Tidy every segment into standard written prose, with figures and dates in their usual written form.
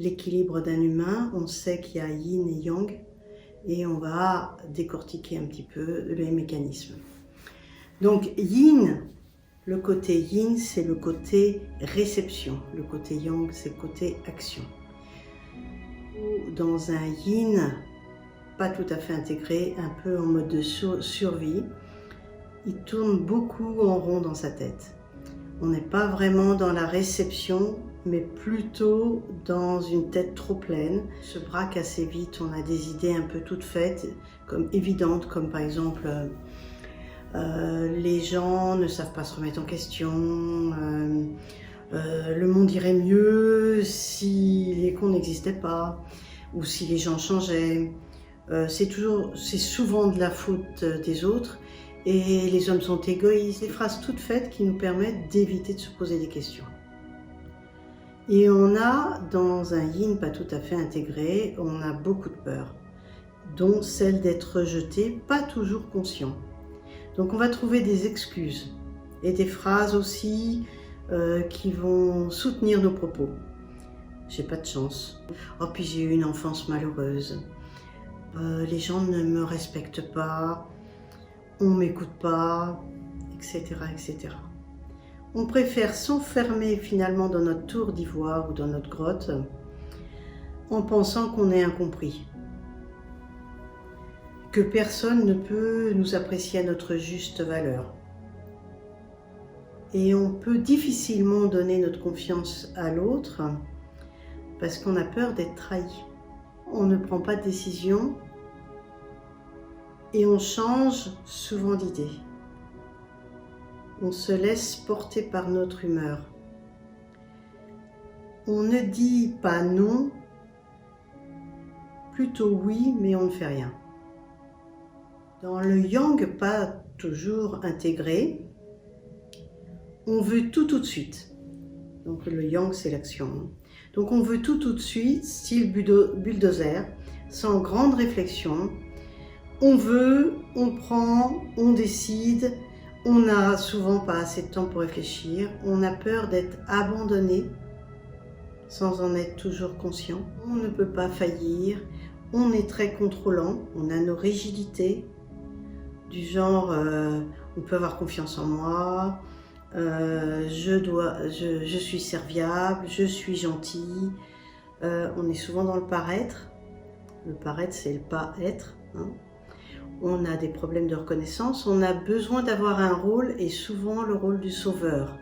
l'équilibre d'un humain, on sait qu'il y a yin et yang, et on va décortiquer un petit peu les mécanismes. Donc yin, le côté yin, c'est le côté réception, le côté yang, c'est le côté action. Dans un yin pas tout à fait intégré, un peu en mode de survie, il tourne beaucoup en rond dans sa tête. On n'est pas vraiment dans la réception, mais plutôt dans une tête trop pleine. On se braque assez vite, on a des idées un peu toutes faites, comme évidentes, comme par exemple les gens ne savent pas se remettre en question, le monde irait mieux si les cons n'existaient pas, ou si les gens changeaient. C'est souvent de la faute des autres. Et les hommes sont égoïstes, des phrases toutes faites qui nous permettent d'éviter de se poser des questions. Et on a, dans un yin pas tout à fait intégré, on a beaucoup de peurs, dont celle d'être rejeté, pas toujours conscient. Donc on va trouver des excuses et des phrases aussi qui vont soutenir nos propos. J'ai pas de chance. Oh, puis j'ai eu une enfance malheureuse. Les gens ne me respectent pas. On ne m'écoute pas, etc., etc. On préfère s'enfermer finalement dans notre tour d'ivoire ou dans notre grotte en pensant qu'on est incompris, que personne ne peut nous apprécier à notre juste valeur. Et on peut difficilement donner notre confiance à l'autre parce qu'on a peur d'être trahi. On ne prend pas de décision et on change souvent d'idée. On se laisse porter par notre humeur. On ne dit pas non, plutôt oui, mais on ne fait rien. Dans le yang pas toujours intégré, on veut tout de suite. Donc le yang, c'est l'action. Donc on veut tout de suite, style bulldozer, sans grande réflexion. On veut, on prend, on décide, on n'a souvent pas assez de temps pour réfléchir, on a peur d'être abandonné sans en être toujours conscient. On ne peut pas faillir, on est très contrôlant, on a nos rigidités, du genre on peut avoir confiance en moi, je suis serviable, je suis gentil, on est souvent dans le paraître. Le paraître, c'est le pas être, hein. On a des problèmes de reconnaissance, on a besoin d'avoir un rôle et souvent le rôle du sauveur.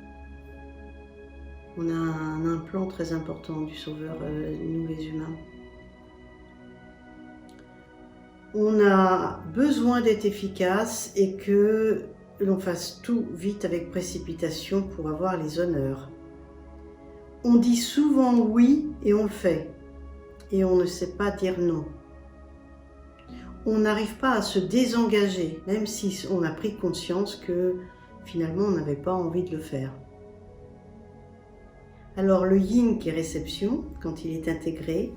On a un implant très important du sauveur, nous les humains. On a besoin d'être efficace et que l'on fasse tout vite avec précipitation pour avoir les honneurs. On dit souvent oui et on le fait, et on ne sait pas dire non. On n'arrive pas à se désengager, même si on a pris conscience que finalement on n'avait pas envie de le faire. Alors le yin qui est réception, quand il est intégré,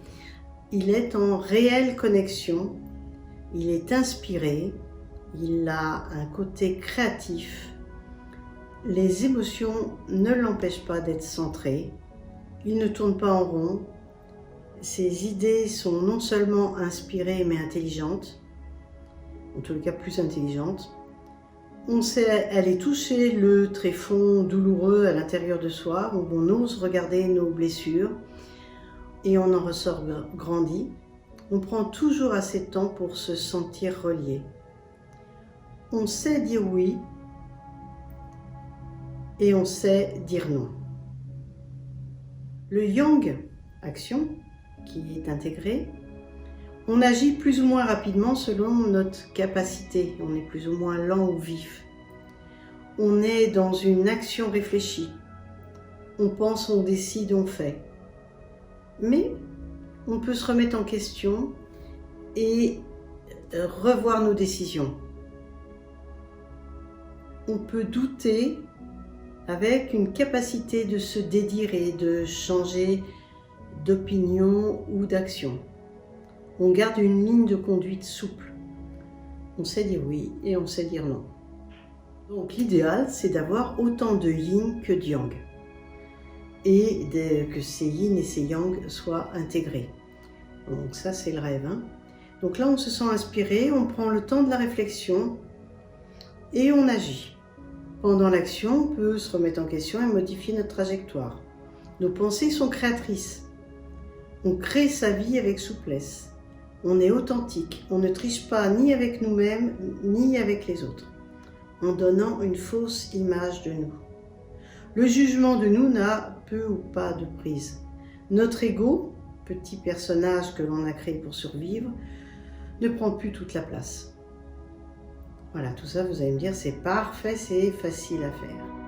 il est en réelle connexion, il est inspiré, il a un côté créatif, les émotions ne l'empêchent pas d'être centré, il ne tourne pas en rond, ses idées sont non seulement inspirées mais intelligentes, en tout cas plus intelligentes. On sait aller toucher le tréfonds douloureux à l'intérieur de soi, où on ose regarder nos blessures et on en ressort grandi. On prend toujours assez de temps pour se sentir relié. On sait dire oui et on sait dire non. Le yang, action, qui est intégré, on agit plus ou moins rapidement selon notre capacité. On est plus ou moins lent ou vif. On est dans une action réfléchie. On pense, on décide, on fait. Mais on peut se remettre en question et revoir nos décisions. On peut douter avec une capacité de se dédire et de changer d'opinion ou d'action. On garde une ligne de conduite souple. On sait dire oui et on sait dire non. Donc l'idéal, c'est d'avoir autant de yin que de yang. et que ces yin et ces yang soient intégrés. Donc ça, c'est le rêve. Hein. Donc là, on se sent inspiré, on prend le temps de la réflexion et on agit. Pendant l'action, on peut se remettre en question et modifier notre trajectoire. Nos pensées sont créatrices. On crée sa vie avec souplesse. On est authentique. On ne triche pas ni avec nous-mêmes, ni avec les autres, en donnant une fausse image de nous. Le jugement de nous n'a peu ou pas de prise. Notre ego, petit personnage que l'on a créé pour survivre, ne prend plus toute la place. Voilà, tout ça, vous allez me dire, c'est parfait, c'est facile à faire.